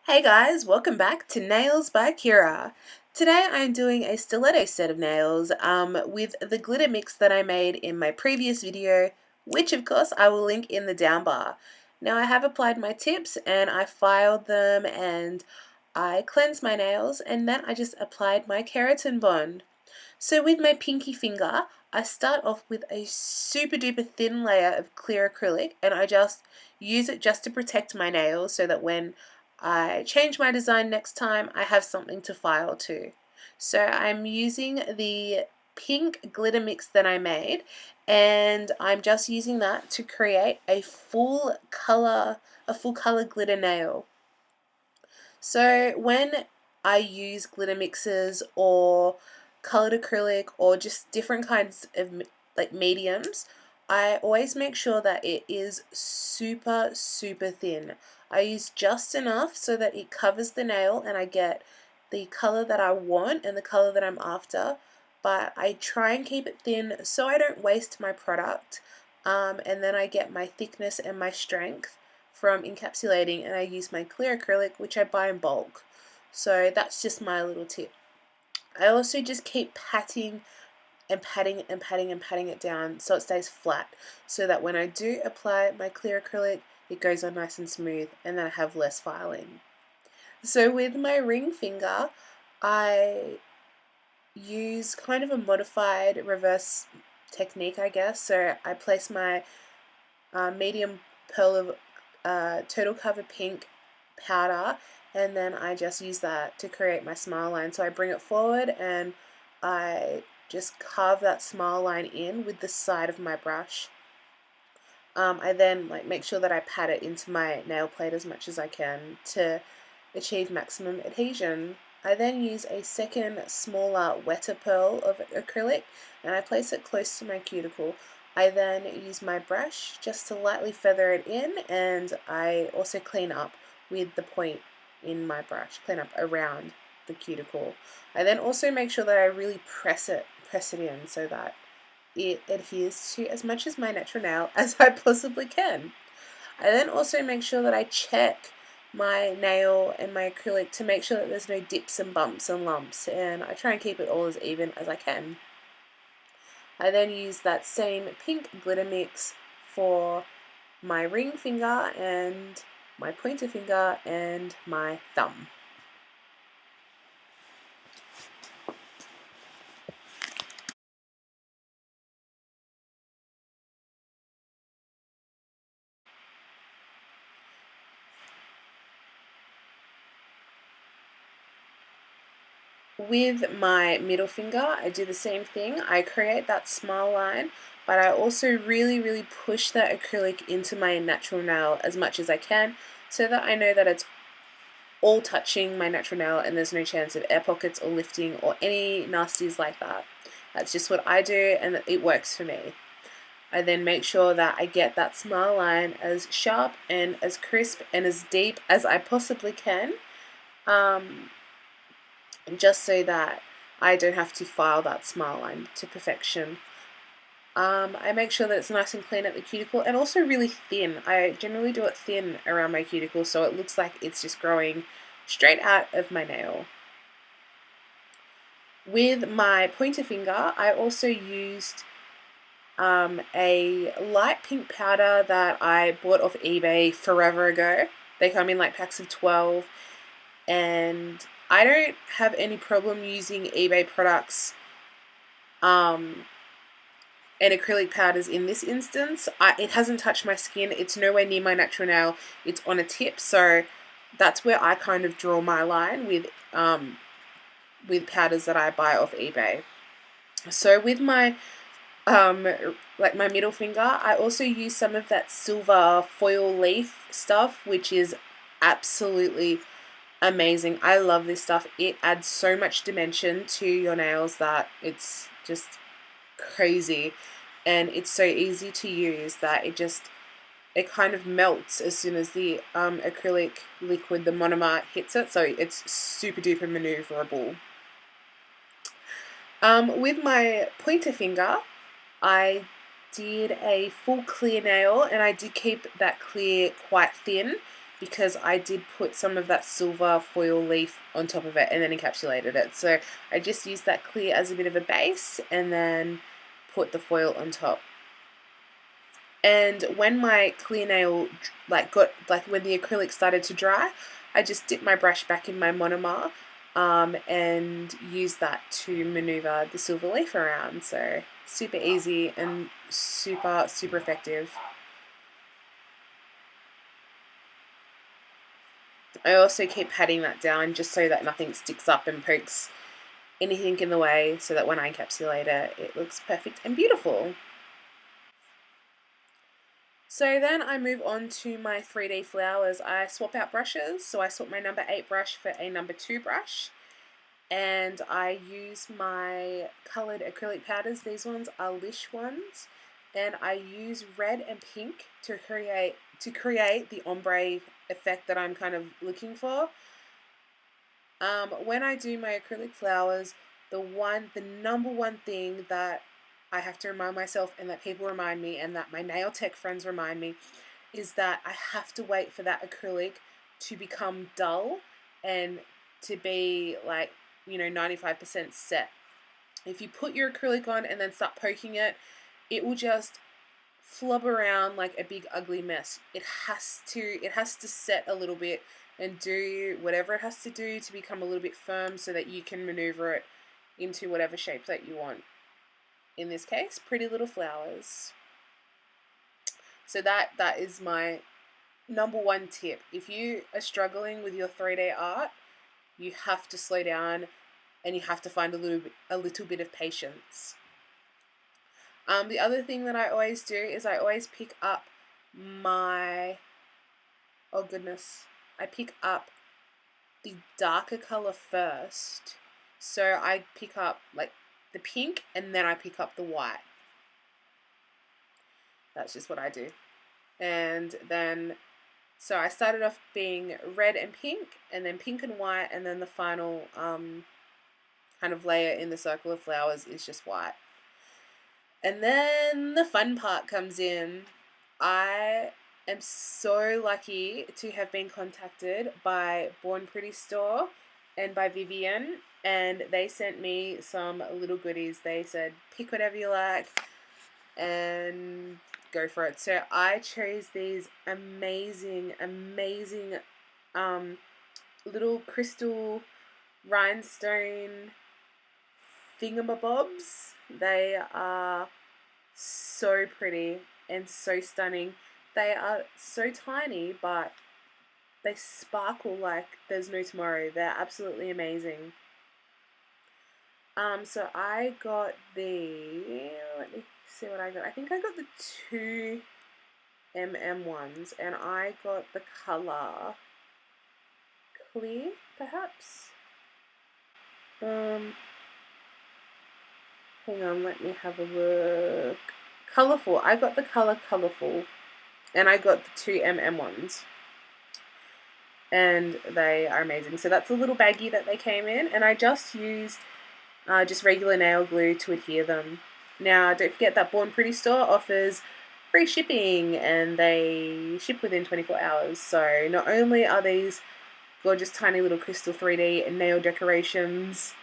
Hey guys, welcome back to Nails by Keira. Today I'm doing a stiletto set of nails with the glitter mix that I made in my previous video, which of course I will link in the down bar. Now I have applied my tips and I filed them and I cleansed my nails and then I just applied my keratin bond. So with my pinky finger, I start off with a super duper thin layer of clear acrylic and I just use it just to protect my nails so that when I change my design next time, I have something to file to. So I'm using the pink glitter mix that I made and I'm just using that to create a full color glitter nail. So when I use glitter mixes or colored acrylic or just different kinds of like mediums, I always make sure that it is super thin. I use just enough so that it covers the nail and I get the color that I want and the color that I'm after, but I try and keep it thin so I don't waste my product, and then I get my thickness and my strength from encapsulating, and I use my clear acrylic, which I buy in bulk. So that's just my little tip. I also just keep patting and patting and patting and patting it down so it stays flat, so that when I do apply my clear acrylic, it goes on nice and smooth and then I have less filing. So with my ring finger, I use kind of a modified reverse technique, I guess. So I place my medium pearl of total cover pink powder and then I just use that to create my smile line. So I bring it forward and I just carve that smile line in with the side of my brush. I then make sure that I pat it into my nail plate as much as I can to achieve maximum adhesion. I then use a second smaller wetter pearl of acrylic and I place it close to my cuticle. I then use my brush just to lightly feather it in and I also clean up with the point in my brush, clean up around the cuticle. I then also make sure that I really press it in so that it adheres to as much as my natural nail as I possibly can. I then also make sure that I check my nail and my acrylic to make sure that there's no dips and bumps and lumps, and I try and keep it all as even as I can. I then use that same pink glitter mix for my ring finger and my pointer finger and my thumb. With my middle finger, I do the same thing. I create that smile line, but I also really push that acrylic into my natural nail as much as I can so that I know that it's all touching my natural nail and there's no chance of air pockets or lifting or any nasties like that. That's just what I do and it works for me. I then make sure that I get that smile line as sharp and as crisp and as deep as I possibly can. Just so that I don't have to file that smile line to perfection. I make sure that it's nice and clean at the cuticle and also really thin. I generally do it thin around my cuticle so it looks like it's just growing straight out of my nail. With my pointer finger, I also used a light pink powder that I bought off eBay forever ago. They come in like packs of 12 and I don't have any problem using eBay products and acrylic powders in this instance. It hasn't touched my skin, it's nowhere near my natural nail, it's on a tip, so that's where I kind of draw my line with powders that I buy off eBay. So with my my middle finger, I also use some of that silver foil leaf stuff, which is absolutely amazing. I love this stuff. It adds so much dimension to your nails that it's just crazy, and it's so easy to use that it kind of melts as soon as the acrylic liquid, the monomer, hits it, so it's super duper maneuverable. With my pointer finger, I did a full clear nail and I did keep that clear quite thin because I did put some of that silver foil leaf on top of it and then encapsulated it. So I just used that clear as a bit of a base and then put the foil on top. And when my clear nail when the acrylic started to dry, I just dipped my brush back in my monomer and used that to maneuver the silver leaf around. So super easy and super, super effective. I also keep patting that down just so that nothing sticks up and pokes anything in the way, so that when I encapsulate it, it looks perfect and beautiful. So then I move on to my 3D flowers. I swap out brushes. So I swap my number 8 brush for a number 2 brush. And I use my coloured acrylic powders. These ones are Lish ones. And I use red and pink to create the ombre effect that I'm kind of looking for. When I do my acrylic flowers, the number one thing that I have to remind myself, and that people remind me, and that my nail tech friends remind me, is that I have to wait for that acrylic to become dull and to be 95% set. If you put your acrylic on and then start poking it, it will just flub around like a big ugly mess. It has to set a little bit and do whatever it has to do to become a little bit firm so that you can maneuver it into whatever shape that you want. In this case, pretty little flowers. So that is my number one tip. If you are struggling with your 3D art, you have to slow down and you have to find a little bit of patience. The other thing that I always do is I always pick up I pick up the darker color first. So I pick up like the pink and then I pick up the white. That's just what I do. And then, so I started off being red and pink, and then pink and white, and then the final kind of layer in the circle of flowers is just white. And then the fun part comes in. I am so lucky to have been contacted by Bornprettystore and by Vivian, and they sent me some little goodies. They said, pick whatever you like and go for it. So I chose these amazing little crystal rhinestone thingamabobs. They are so pretty and so stunning. They are so tiny, but they sparkle like there's no tomorrow. They're absolutely amazing. So I got let me see what I got. I think I got the 2mm ones, and I got the color clear, perhaps. Hang on, let me have a look. Colourful. I got the color Colourful, and I got the 2mm ones. And they are amazing. So that's a little baggie that they came in, and I just used just regular nail glue to adhere them. Now, don't forget that Bornprettystore offers free shipping, and they ship within 24 hours. So not only are these gorgeous tiny little crystal 3D and nail decorations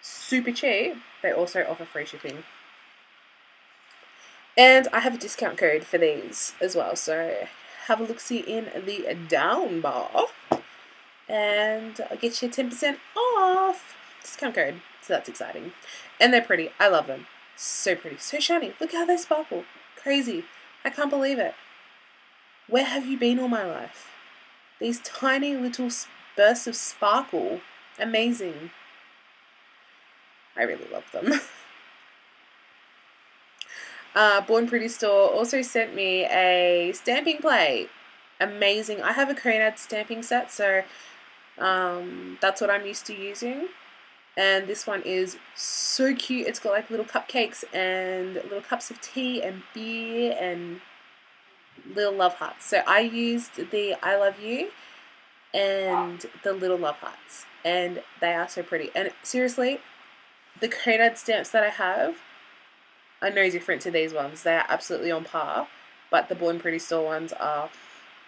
super cheap, they also offer free shipping. And I have a discount code for these as well, so have a look-see in the down bar and I'll get you 10% off discount code. So that's exciting. And they're pretty. I love them. So pretty. So shiny. Look how they sparkle. Crazy. I can't believe it. Where have you been all my life? These tiny little bursts of sparkle. Amazing. I really love them. Bornprettystore also sent me a stamping plate. Amazing. I have a Cronad stamping set, so that's what I'm used to using. And this one is so cute. It's got like little cupcakes and little cups of tea and beer and little love hearts. So I used the I love you and the little love hearts, and they are so pretty. And seriously, the Cronad stamps that I have are no different to these ones. They are absolutely on par, but the Bornprettystore ones are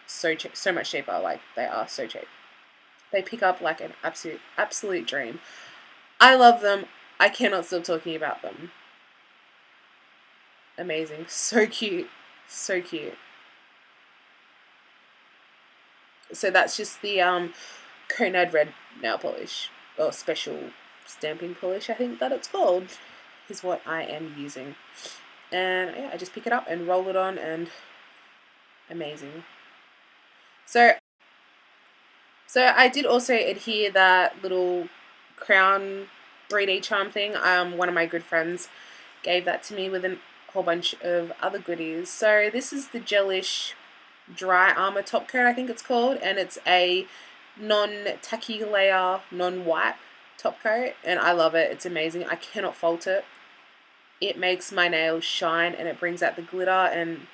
so much cheaper. Like, they are so cheap. They pick up like an absolute dream. I love them. I cannot stop talking about them. Amazing. So cute. So cute. So that's just the Conad Red nail polish, or special stamping polish, I think that it's called, is what I am using. And yeah, I just pick it up and roll it on, and amazing. So I did also adhere that little crown 3D charm thing. One of my good friends gave that to me with a whole bunch of other goodies. So this is the Gelish Dry Armor Top Coat, I think it's called, and it's a non-tacky layer, non-wipe top coat, and I love it. It's amazing. I cannot fault it. It makes my nails shine, and it brings out the glitter, and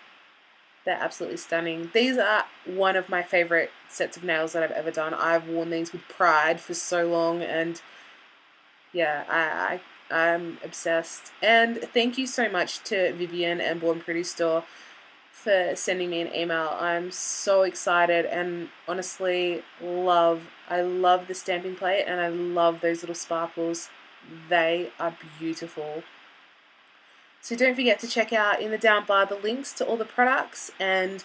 they're absolutely stunning. These are one of my favorite sets of nails that I've ever done. I've worn these with pride for so long, and yeah, I'm obsessed. And thank you so much to Vivian and Bornprettystore for sending me an email. I'm so excited, and honestly I love the stamping plate, and I love those little sparkles. They are beautiful. So don't forget to check out in the down bar the links to all the products and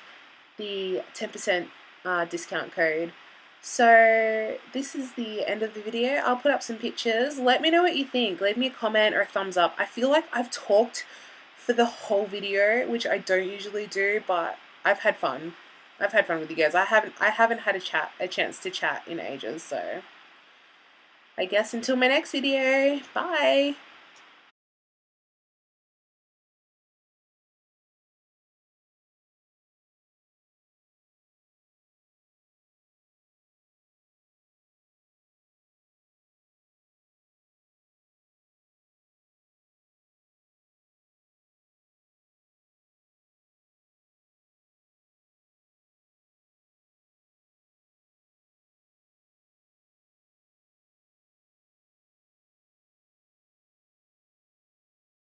the 10% discount code. So this is the end of the video. I'll put up some pictures. Let me know what you think. Leave me a comment or a thumbs up. I feel like I've talked for the whole video, which I don't usually do, but I've had fun. I've had fun with you guys. I haven't had a chance to chat in ages, so I guess until my next video. Bye.